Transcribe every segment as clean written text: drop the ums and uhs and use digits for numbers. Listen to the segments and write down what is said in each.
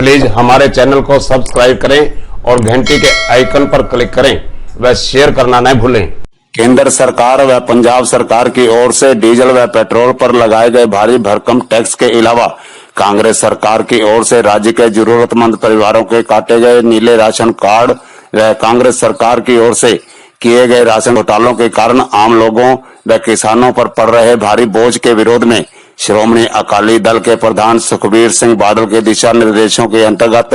Please हमारे channel को subscribe करें और घंटी के आइकन पर क्लिक करें व शेयर करना न भूलें। केंद्र सरकार व पंजाब सरकार की ओर से डीजल व पेट्रोल पर लगाए गए भारी भरकम टैक्स के अलावा कांग्रेस सरकार की ओर से राज्य के जरूरतमंद परिवारों के काटे गए नीले राशन कार्ड व कांग्रेस सरकार की ओर से किए गए राशन घोटालों के कारण आम लोगों व किसानों पर पड़ रहे भारी बोझ के विरोध में श्रोमणी अकाली दल के प्रधान सुखबीर सिंह बादल के दिशा निर्देशों के अंतर्गत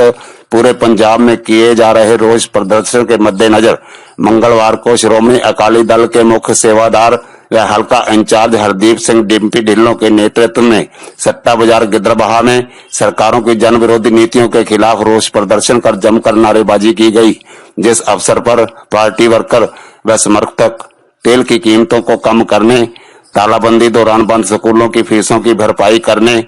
पूरे पंजाब में किए जा रहे रोष प्रदर्शन के मद्देनजर मंगलवार को श्रोमणी अकाली दल के मुख्य सेवादार व हल्का इंचार्ज हरदीप सिंह डिम्पी ढिल्लों के नेतृत्व में सट्टा बाजार गिद्रबहा में सरकारों की जन विरोधी नीतियों के खिलाफ रोष प्रदर्शन कर जमकर नारेबाजी की गई, जिस अवसर पर पार्टी वर्कर व समर्थक तेल की कीमतों को कम करने, तालाबंदी दौरान बंद स्कूलों की फीसों की भरपाई करने,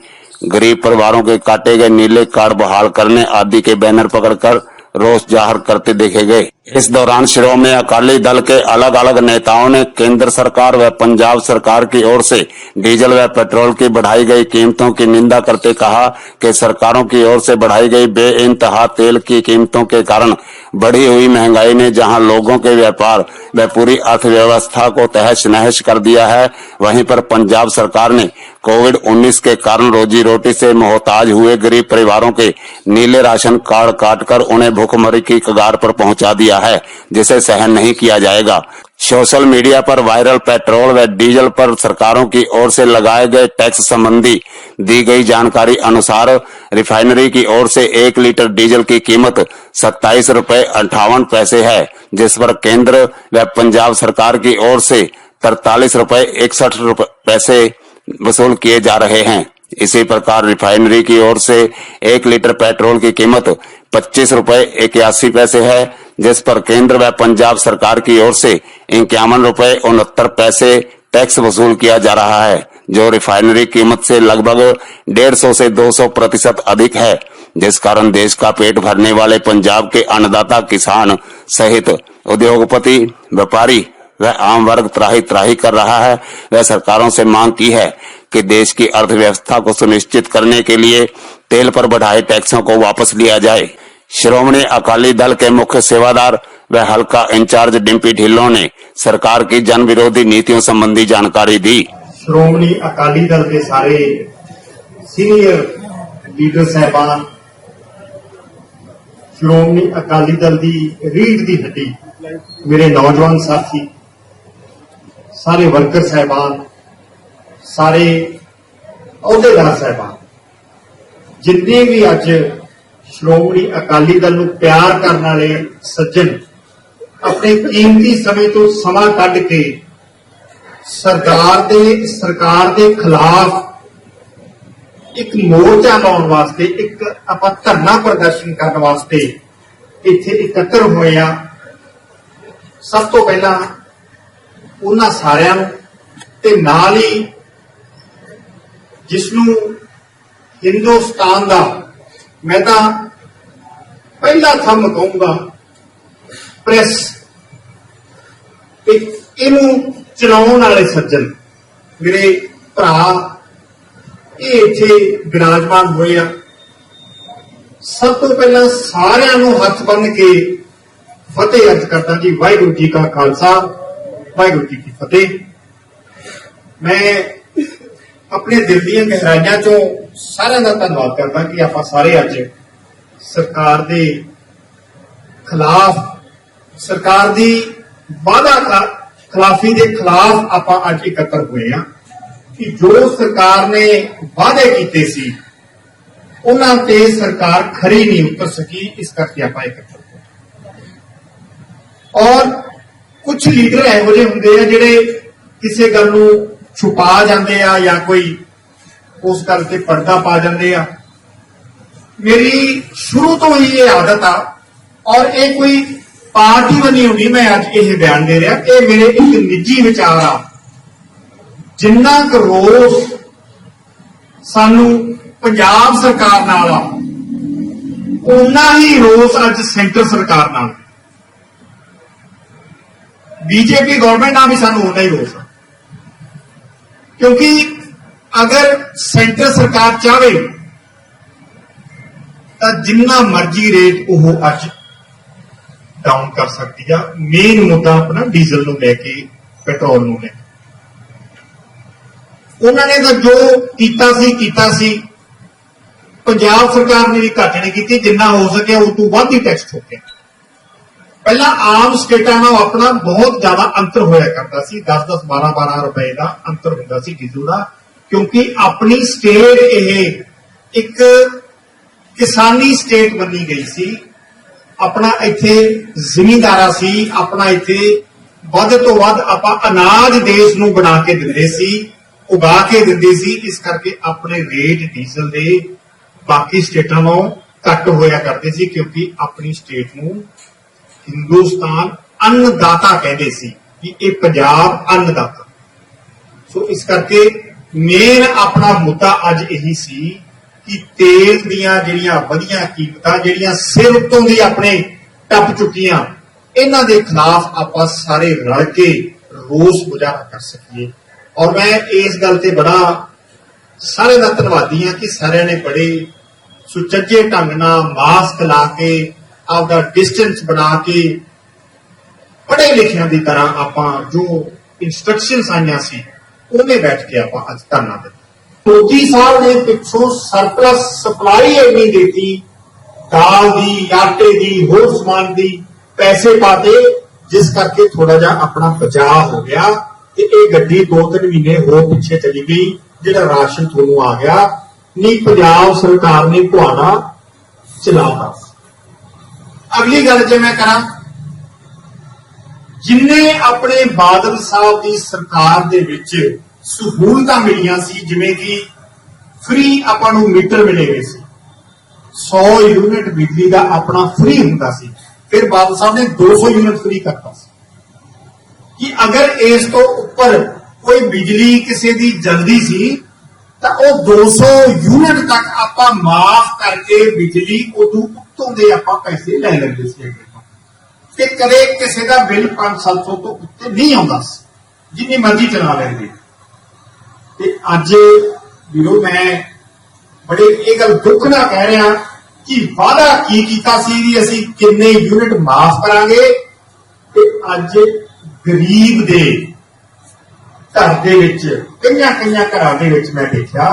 गरीब परिवारों के काटे गए नीले कार्ड बहाल करने आदि के बैनर पकड़कर रोष जाहिर करते देखे गए। इस दौरान श्रोमणी अकाली दल के अलग अलग नेताओं ने केंद्र सरकार व पंजाब सरकार की ओर से डीजल व पेट्रोल की बढ़ाई गई कीमतों की निंदा करते कहा कि सरकारों की ओर से बढ़ाई गई बेइंतहा तेल की कीमतों के कारण बढ़ी हुई महंगाई ने जहां लोगों के व्यापार व पूरी अर्थव्यवस्था को तहस नहस कर दिया है, वहीं पर पंजाब सरकार ने कोविड-19 के कारण रोजी रोटी से मोहताज हुए गरीब परिवारों के नीले राशन कार्ड काटकर उन्हें भूखमरी की कगार पर पहुंचा दिया है, जिसे सहन नहीं किया जाएगा। सोशल मीडिया पर वायरल पेट्रोल व डीजल पर सरकारों की ओर से लगाए गए टैक्स संबंधी दी गई जानकारी अनुसार रिफाइनरी की ओर से 1 लीटर डीजल की कीमत 27 रुपए 58 पैसे है, जिस पर केंद्र व पंजाब सरकार की ओर से 43 रुपए 61 पैसे वसूल किए जा रहे हैं। इसी प्रकार रिफाइनरी की ओर से 1 लीटर पेट्रोल की कीमत 25 रुपए 81 पैसे है, जिस पर केंद्र व पंजाब सरकार की ओर से 51 रुपए 69 पैसे टैक्स वसूल किया जा रहा है, जो रिफाइनरी कीमत से लगभग 150 से 200% अधिक है, जिस कारण देश का पेट भरने वाले पंजाब के अन्नदाता किसान सहित उद्योगपति, व्यापारी व आम वर्ग त्राही त्राही कर रहा है। वह सरकारों से मांग की है कि देश की अर्थव्यवस्था को सुनिश्चित करने के लिए तेल पर बढ़ाए टैक्सों को वापस लिया जाए। श्रोमणी अकाली दल के मुख्य सेवादार व हल्का इंचार्ज डिम्पी ढिल्लों ने सरकार की जन विरोधी नीतियों संबंधी जानकारी दी। श्रोमणी अकाली दल के सारे सीनियर लीडर साहबान, श्रोमणी अकाली दल की रीढ़ की हड्डी मेरे नौजवान साथी, सारे वर्कर साहबान, सारे अहुदेदार साहबान, जिन्ने भी अज श्रोमणी अकाली दल नूं प्यार करने वाले सज्जन अपने कीमती समय तो समा कढ के सरकार के खिलाफ एक मोर्चा लाने वास्ते, एक आपां धरना प्रदर्शन करने वास्ते इत्थे एकत्र होए आ। सब तो पहला उन्हां सारिआं नूं ते नाल ही जिसनूं हिंदुस्तान दा मैं तां पहला थंब कहूंगा प्रेस, इनू चलाउण वाले सज्जन मेरे भरा ये इत्थे विराजमान होए आ। सब तो पहला सारिआं नूं हथ बन के फतेह अर्ज करदा जी। वाहिगुरू जी का खालसा, वाहिगुरू जी की फतेह। मैं अपने दिल दी गहराइयां चों सारिआं दा धन्नवाद करदा कि आपां सारे अज सरकार दे खिलाफ, सरकार दी वादा खिलाफी के खिलाफ आपां अज एकत्र हुए हैं कि जो सरकार ने वादे कीते सी उन्हां ते सरकार खरी नहीं उतर सकी, इस करके आपां एकत्र हुए। और कुछ लीडर इहो जिहे हुंदे आ जिहड़े किसी गल नूं छुपा जांदे आ या कोई उस गल ते पर्दा पा जांदे आ। मेरी शुरू तो ही ये आदत आ और ये कोई पार्टी बनी होनी मैं अज ये बयान दे रहा, ये मेरे एक निजी विचार आ। जिन्ना क रोस सानू पंजाब सरकार नाल आ, उन्ना ही रोस अज सेंटर सरकार नाल, बीजेपी गवर्नमेंट नाल भी सानू उन्ना ही रोस आ। क्योंकि अगर सेंटर सरकार चाहे ਤਾਂ ਜਿੰਨਾ ਮਰਜ਼ੀ ਰੇਟ ਉਹ ਅੱਜ ਡਾਊਨ ਕਰ ਸਕਦੀ ਆ। ਮੇਨ ਮੁੱਦਾ ਆਪਣਾ ਡੀਜ਼ਲ ਨੂੰ ਲੈ ਕੇ, ਪੈਟਰੋਲ ਨੂੰ ਲੈ ਕੇ, ਉਹਨਾਂ ਨੇ ਤਾਂ ਜੋ ਕੀਤਾ ਸੀ। ਪੰਜਾਬ ਸਰਕਾਰ ਨੇ ਵੀ ਘੱਟ ਨਹੀਂ ਕੀਤੀ, ਜਿੰਨਾ ਹੋ ਸਕਿਆ ਉਹ ਤੋਂ ਵੱਧ ਹੀ ਟੈਕਸ ਠੋਕਿਆ। ਪਹਿਲਾਂ ਆਮ ਸਟੇਟਾਂ ਨਾਲ ਆਪਣਾ ਬਹੁਤ ਜ਼ਿਆਦਾ ਅੰਤਰ ਹੋਇਆ ਕਰਦਾ ਸੀ, 10-10 12-12 ਰੁਪਏ ਦਾ ਅੰਤਰ ਹੁੰਦਾ ਸੀ ਡੀਜ਼ਲ ਦਾ, ਕਿਉਂਕਿ ਆਪਣੀ ਸਟੇਟ ਇਹ ਇੱਕ ਕਿਸਾਨੀ ਸਟੇਟ ਬਣੀ ਗਈ ਸੀ। ਆਪਣਾ ਇੱਥੇ ਜ਼ਿਮੀਂਦਾਰਾ ਸੀ, ਆਪਣਾ ਇੱਥੇ ਵੱਧ ਤੋਂ ਵੱਧ ਆਪਾਂ ਅਨਾਜ ਦੇਸ਼ ਨੂੰ ਬਣਾ ਕੇ ਦਿੰਦੇ ਸੀ, ਉਗਾ ਕੇ ਦਿੰਦੇ ਸੀ। ਇਸ ਕਰਕੇ ਆਪਣੇ ਰੇਟ ਡੀਜ਼ਲ ਦੇ ਬਾਕੀ ਸਟੇਟਾਂ ਨਾਲੋਂ ਘੱਟ ਹੋਇਆ ਕਰਦੇ ਸੀ, ਕਿਉਂਕਿ ਆਪਣੀ ਸਟੇਟ ਨੂੰ ਹਿੰਦੁਸਤਾਨ ਅੰਨਦਾਤਾ ਕਹਿੰਦੇ ਸੀ ਕਿ ਇਹ ਪੰਜਾਬ ਅੰਨਦਾਤਾ। ਸੋ ਇਸ ਕਰਕੇ ਮੇਨ ਆਪਣਾ ਮੁੱਦਾ ਅੱਜ ਇਹੀ ਸੀ ਕਿ ਤੇਲ ਦੀਆਂ ਜਿਹੜੀਆਂ ਵਧੀਆਂ ਕੀਮਤਾਂ, ਜਿਹੜੀਆਂ ਸਿਰ ਉੱਤੋਂ ਦੀ ਆਪਣੇ ਟੱਪ ਚੁੱਕੀਆਂ, ਇਹਨਾਂ ਦੇ ਖਿਲਾਫ ਆਪਾਂ ਸਾਰੇ ਰਲ ਕੇ ਰੋਸ ਮੁਜ਼ਾਹਰਾ ਕਰ ਸਕੀਏ। ਔਰ ਮੈਂ ਇਸ ਗੱਲ ਤੇ ਬੜਾ ਸਾਰਿਆਂ ਦਾ ਧੰਨਵਾਦੀ ਹਾਂ ਕਿ ਸਾਰਿਆਂ ਨੇ ਬੜੇ ਸੁਚੱਜੇ ਢੰਗ ਨਾਲ ਮਾਸਕ ਲਾ ਕੇ, ਆਪਦਾ ਡਿਸਟੈਂਸ ਬਣਾ ਕੇ, ਪੜ੍ਹੇ ਲਿਖਿਆਂ ਦੀ ਤਰ੍ਹਾਂ ਆਪਾਂ ਜੋ ਇਨਸਟਰਕਸ਼ਨਸ ਆਈਆਂ ਸੀ ਉਹਨੇ ਬੈਠ ਕੇ ਆਪਾਂ ਅੱਜ ਧਰਨਾ ਦਿੱਤਾ। ਮੋਦੀ ਸਾਹਿਬ ਨੇ ਪਿੱਛੋਂ ਸਰਪਲਸ ਸਪਲਾਈ ਇੰਨੀ ਦਿੱਤੀ, ਦਾਲ ਦੀ, ਆਟੇ ਦੀ, ਹੋਰ ਸਮਾਨ ਦੀ, ਪੈਸੇ ਪਾਤੇ, ਜਿਸ ਕਰਕੇ ਥੋੜਾ ਜਿਹਾ ਆਪਣਾ ਬਚਾਅ ਹੋ ਗਿਆ ਤੇ ਇਹ ਗੱਡੀ 2-3 ਮਹੀਨੇ ਹੋਰ ਪਿੱਛੇ ਚਲੀ ਗਈ, ਜਿਹੜਾ ਰਾਸ਼ਨ ਤੁਹਾਨੂੰ ਆ ਗਿਆ। ਨਹੀਂ ਪੰਜਾਬ ਸਰਕਾਰ ਨੇ ਤੁਹਾਡਾ ਚਲਾਉਣਾ। ਅਗਲੀ ਗੱਲ ਜੇ ਮੈਂ ਕਰਾਂ, ਜਿੰਨੇ ਆਪਣੇ ਬਾਦਲ ਸਾਹਿਬ ਦੀ ਸਰਕਾਰ ਦੇ ਵਿੱਚ ਸਹੂਲਤਾਂ ਮਿਲੀਆਂ ਸੀ, ਜਿਵੇਂ ਕਿ ਫ੍ਰੀ ਆਪਾਂ ਨੂੰ ਮੀਟਰ ਮਿਲੇ ਗਏ ਸੀ, 100 ਯੂਨਿਟ ਬਿਜਲੀ ਦਾ ਆਪਣਾ ਫ੍ਰੀ ਹੁੰਦਾ ਸੀ, ਫਿਰ ਬਾਦਲ ਸਾਹਿਬ ਨੇ 200 ਯੂਨਿਟ ਫ੍ਰੀ ਕਰਤਾ ਸੀ ਕਿ ਅਗਰ ਇਸ ਤੋਂ ਉੱਪਰ ਕੋਈ ਬਿਜਲੀ ਕਿਸੇ ਦੀ ਜਲਦੀ ਸੀ ਤਾਂ ਉਹ 200 ਯੂਨਿਟ ਤੱਕ ਆਪਾਂ ਮਾਫ ਕਰਕੇ ਬਿਜਲੀ ਉਦੋਂ ਉੱਤੋਂ ਦੇ ਆਪਾਂ ਪੈਸੇ ਲੈ ਲੈਂਦੇ ਸੀ ਤੇ ਕਦੇ ਕਿਸੇ ਦਾ ਬਿੱਲ 500-700 ਤੋਂ ਉੱਤੇ ਨਹੀਂ ਆਉਂਦਾ ਸੀ, ਜਿੰਨੀ ਮਰਜ਼ੀ ਚਲਾ ਲੈਂਦੇ। ਤੇ ਅੱਜ ਵੀਰੋ ਮੈਂ ਬੜੇ ਇਹ ਗੱਲ ਦੁੱਖ ਨਾਲ ਕਹਿ ਰਿਹਾ ਕਿ ਵਾਅਦਾ ਕੀ ਕੀਤਾ ਸੀ ਵੀ ਅਸੀਂ ਕਿੰਨੇ ਯੂਨਿਟ ਮਾਫ ਕਰਾਂਗੇ, ਤੇ ਅੱਜ ਗਰੀਬ ਦੇ ਘਰ ਦੇ ਵਿੱਚ ਕਈਆਂ ਘਰਾਂ ਦੇ ਵਿੱਚ ਮੈਂ ਦੇਖਿਆ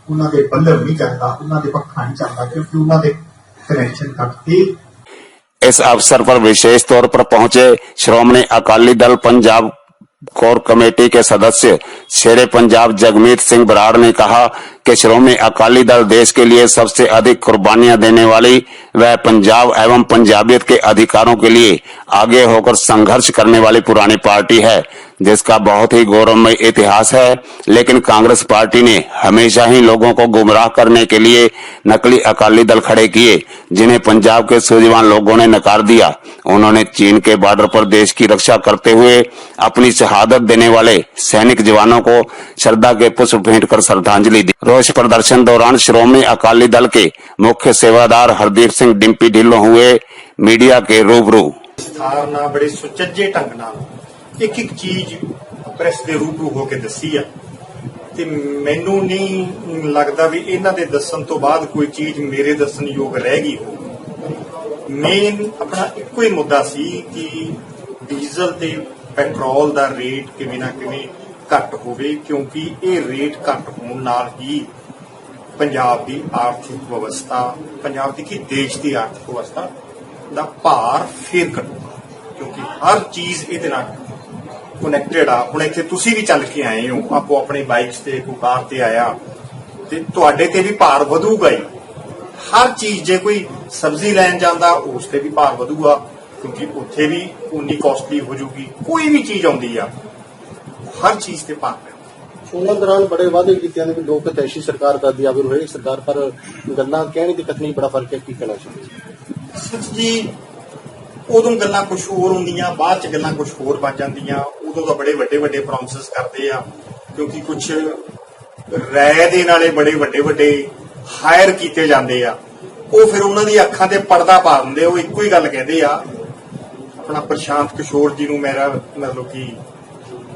ਉਹਨਾਂ ਦੇ ਬੱਲਬ ਨਹੀਂ ਚੱਲਦਾ, ਉਹਨਾਂ ਦੇ ਪੱਖਾ ਨਹੀਂ ਚੱਲਦਾ, ਕਿਉਂਕਿ ਉਹਨਾਂ ਦੇ कनेक्शन ਕੱਟਦੇ। इस अवसर पर विशेष तौर पर पहुंचे श्रोमणी अकाली दल पंजाब कोर कमेटी के सदस्य शेरे पंजाब जगमीत सिंह बराड़ ने कहा कि श्रोमणी अकाली दल देश के लिए सबसे अधिक कुर्बानियां देने वाली वह पंजाब एवं पंजाबियत के अधिकारों के लिए आगे होकर संघर्ष करने वाली पुरानी पार्टी है, जिसका बहुत ही गौरवमय इतिहास है। लेकिन कांग्रेस पार्टी ने हमेशा ही लोगों को गुमराह करने के लिए नकली अकाली दल खड़े किए, जिन्हें पंजाब के सूझवान लोगों ने नकार दिया। उन्होंने चीन के बॉर्डर पर देश की रक्षा करते हुए अपनी शहादत देने वाले सैनिक जवानों को श्रद्धा के पुष्प भेंट कर श्रद्धांजलि दी। रोष प्रदर्शन दौरान श्रोमणी अकाली दल के मुख्य सेवादार हरदीप सिंह डिम्पी ढिल्लों हुए मीडिया के रूबरू। बड़े सुचज्जे ढंग नाल एक चीज प्रेस ਦੇ ਰੂਬਰੂ ਹੋ ਕੇ ਦੱਸੀ ਆ ਤੇ ਮੈਨੂੰ ਨਹੀਂ ਲੱਗਦਾ ਵੀ ਇਹਨਾਂ ਦੇ ਦੱਸਣ ਤੋਂ ਬਾਅਦ ਕੋਈ ਚੀਜ਼ ਮੇਰੇ ਦੱਸਣ ਯੋਗ ਰਹਿ ਗਈ ਹੋ। ਮੇਨ ਆਪਣਾ ਇੱਕੋ ਹੀ ਮੁੱਦਾ ਸੀ ਕਿ ਡੀਜ਼ਲ ਤੇ ਪੈਟਰੋਲ ਦਾ ਰੇਟ ਕਿਵੇਂ ਨਾ ਕਿਵੇਂ ਘੱਟ ਹੋਵੇ, ਕਿਉਂਕਿ ਇਹ ਰੇਟ ਘੱਟ ਹੋਣ ਨਾਲ ਹੀ ਪੰਜਾਬ ਦੀ ਆਰਥਿਕ ਵਿਵਸਥਾ, ਪੰਜਾਬ ਦੀ ਕੀ ਦੇਸ਼ ਦੀ ਆਰਥਿਕ ਵਿਵਸਥਾ ਦਾ ਭਾਰ ਫੇਰ ਘਟੂਗਾ, ਕਿਉਂਕਿ ਹਰ ਚੀਜ਼ ਇਹਦੇ ਨਾਲ ਕਨੈਕਟਡ ਆ। ਹੁਣ ਇੱਥੇ ਤੁਸੀਂ ਵੀ ਚੱਲ ਕੇ ਆਏ ਹੋ, ਆਪੋ ਆਪਣੀ ਬਾਈਕਸ ਤੇ, ਕੋਈ ਕਾਰ ਤੇ ਆਇਆ, ਤੇ ਤੁਹਾਡੇ ਤੇ ਵੀ ਭਾਰ ਵਧੂਗਾ ਹੀ। ਹਰ ਚੀਜ਼, ਜੇ ਕੋਈ ਸਬਜ਼ੀ ਲੈਣ ਜਾਂਦਾ ਉਸ ਤੇ ਵੀ ਭਾਰ ਵਧੂਗਾ, ਕਿਉਂਕਿ ਉੱਥੇ ਵੀ ਉਨੀ ਕਾਸਟਲੀ ਹੋ ਜੂਗੀ। ਕੋਈ ਵੀ ਚੀਜ਼ ਆਉਂਦੀ ਆ, ਹਰ ਚੀਜ਼ ਤੇ ਭਾਰ ਪੈਂਦਾ। ਉਹਨਾਂ ਦੌਰਾਨ ਬੜੇ ਵਾਅਦੇ ਕੀਤੇ ਨੇ ਕਿ ਲੋਕ ਤੈਸ਼ੀ ਸਰਕਾਰ ਕਰਦੀ ਆ, ਫਿਰ ਹੋਈ ਸਰਕਾਰ, ਪਰ ਗੱਲਾਂ ਕਹਿਣੀ ਦੀ ਕਥਨੀ ਬੜਾ ਫਰਕ ਹੈ। ਕੀ ਕਹਿਣਾ ਚਾਹੀਦਾ? ਸੱਚ ਜੀ, ਉਦੋਂ ਗੱਲਾਂ ਕੁਝ ਹੋਰ ਹੁੰਦੀਆਂ, ਬਾਅਦ ਚ ਗੱਲਾਂ ਕੁਝ ਹੋਰ ਬਣ ਜਾਂਦੀਆਂ। ਉਦੋਂ ਤਾਂ ਬੜੇ ਵੱਡੇ ਪ੍ਰੋਮਿਸ ਕਰਦੇ ਆ, ਕਿਉਂਕਿ ਕੁਝ ਰਾਇ ਦੇ ਨਾਲੇ ਬੜੇ ਵੱਡੇ ਹਾਇਰ ਕੀਤੇ ਜਾਂਦੇ ਆ। ਉਹ ਫਿਰ ਉਹਨਾਂ ਦੀ ਅੱਖਾਂ ਤੇ ਪਰਦਾ ਪਾ ਦਿੰਦੇ। ਉਹ ਇੱਕੋ ਹੀ ਗੱਲ ਕਹਿੰਦੇ ਆ। ਆਪਣਾ ਪ੍ਰਸ਼ਾਂਤ ਕਿਸ਼ੋਰ ਜੀ ਨੂੰ ਮੇਰਾ ਮਤਲਬ ਕਿ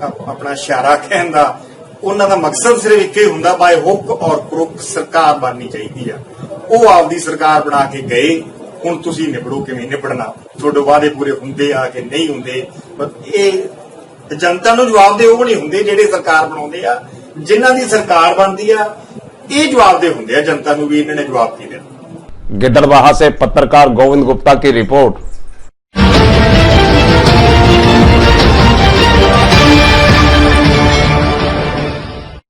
ਆਪਣਾ ਇਸ਼ਾਰਾ ਕਹਿਣ ਦਾ ਉਹਨਾਂ ਦਾ ਮਕਸਦ ਸਿਰਫ ਇੱਕੋ ਹੀ ਹੁੰਦਾ, ਬਾਏ ਹੁੱਕ ਔਰ ਕਰੁੱਕ ਸਰਕਾਰ ਬਣਨੀ ਚਾਹੀਦੀ ਆ। ਉਹ ਆਪਦੀ ਸਰਕਾਰ ਬਣਾ ਕੇ ਗਏ। ਹੁਣ ਤੁਸੀਂ ਨਿਬੜੋ, ਕਿਵੇਂ ਨਿਬੜਨਾ, ਤੁਹਾਡੇ ਵਾਅਦੇ ਪੂਰੇ ਹੁੰਦੇ ਆ ਕਿ ਨਹੀਂ ਹੁੰਦੇ। ਪਰ ਇਹ ਜਨਤਾ ਨੂੰ ਜਵਾਬ ਦੇ ਉਹ ਨਹੀਂ ਹੁੰਦੇ ਜਿਹੜੇ ਸਰਕਾਰ ਬਣਾਉਂਦੇ ਆ, ਜਿਨ੍ਹਾਂ ਦੀ ਸਰਕਾਰ ਬਣਦੀ ਆ ਇਹ ਜਵਾਬ ਦੇ ਹੁੰਦੇ ਆ ਜਨਤਾ ਨੂੰ ਵੀ ਇਹਨਾਂ ਨੇ ਜਵਾਬ ਕੀ ਦੇਣਾ। गिद्दड़बाहा से पत्रकार गोविंद गुप्ता की रिपोर्ट।